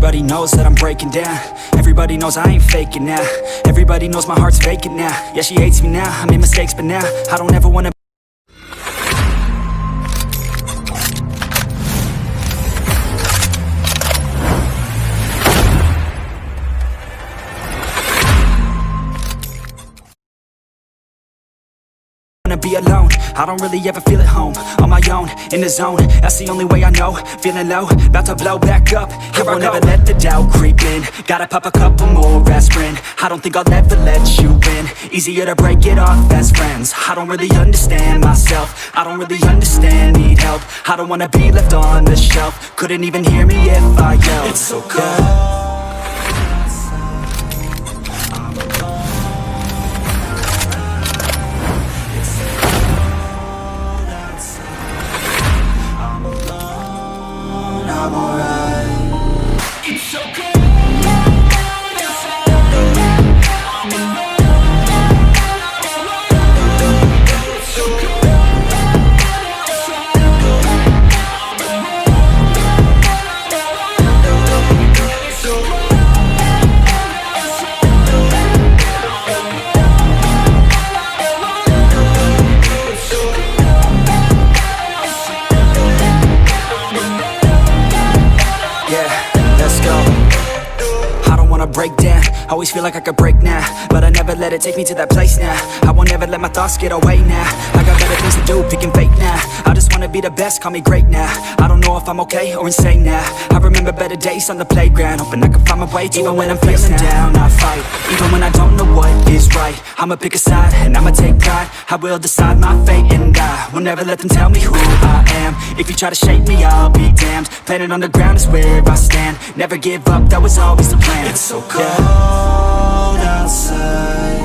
Everybody knows that I'm breaking down. Everybody knows I ain't faking now. Everybody knows my heart's vacant now. Yeah, she hates me now, I made mistakes, but now I don't ever wanna. Be alone, I don't really ever feel at home. On my own, in the zone, that's the only way I know. Feeling low, about to blow back up. Here I won't ever let the doubt creep in. Gotta pop a couple more aspirin. I don't think I'll ever let you in. Easier to break it off best friends. I don't really understand myself. I don't really understand, need help. I don't wanna be left on the shelf. Couldn't even hear me if I yelled. It's so cold. I'm alright. It's so cold. Break down, always feel like I could break now, but I never let it take me to that place now. I won't ever let my thoughts get away now. I got better things to do, picking fate now. I just wanna be the best, call me great now. I don't know if I'm okay or insane now. I remember better days on the playground, hoping I can find my way. Even when I'm feeling down, I fight. Even when I don't know what is right, I'ma pick a side and I'ma take pride. I will decide my fate and I will never let them tell me who I am. If you try to shape me, I'll be damned. Planet on the ground is where I stand. Never give up, that was always the plan. It's so cold outside,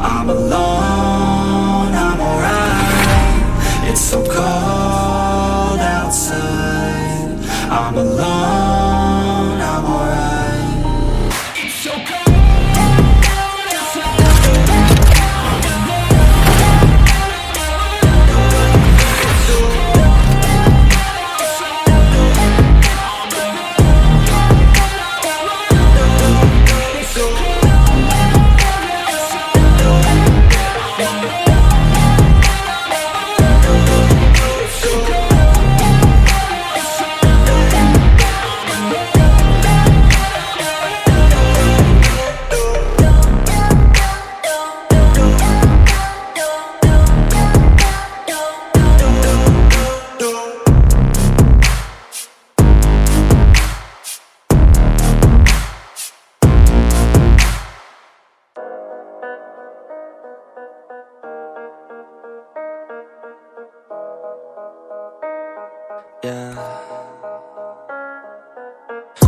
I'm alone, I'm alright. It's so cold outside, I'm alone, I'm alright. It's so cold.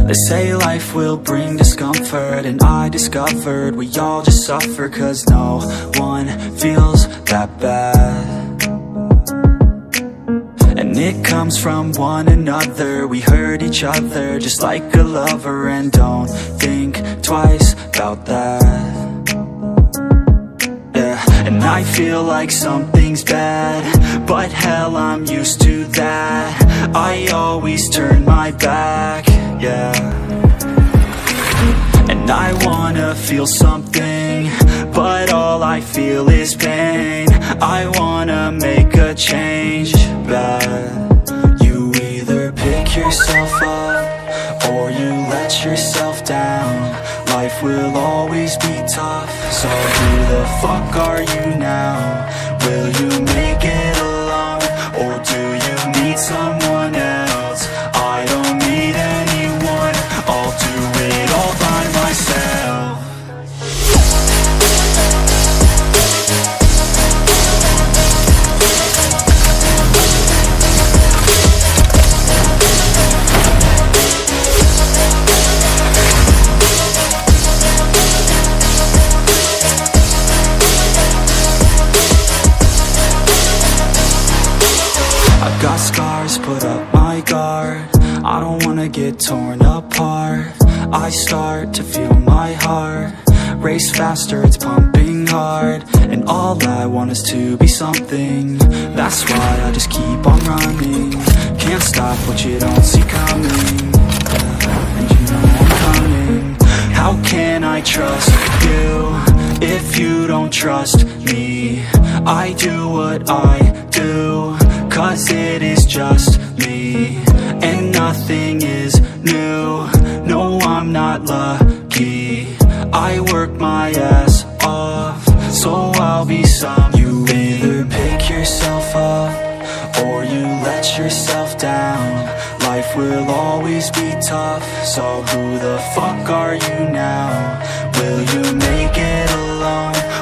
They say life will bring discomfort, and I discovered we all just suffer, cause no one feels that bad. And it comes from one another, we hurt each other just like a lover, and don't think twice about that. And I feel like something's bad, but hell, I'm used to that. I always turn my back, yeah. And I wanna feel something, but all I feel is pain. I wanna make a change, but you either pick yourself up or you let yourself down. Life will always be tough, so who the fuck are you now? Will you make it alone, or do you need someone else? I don't need anyone, I'll do it all by myself. Got scars, put up my guard. I don't wanna get torn apart. I start to feel my heart race faster, it's pumping hard. And all I want is to be something. That's why I just keep on running. Can't stop what you don't see coming, and you know I trust you if you don't trust me? I do what I do 'cause it is just me, and nothing is new. No, I'm not lucky. I work my ass off, so I'll be some. You either pick yourself up or you let yourself down. Life will always be tough, so who the fuck are you now? Will you make it alone?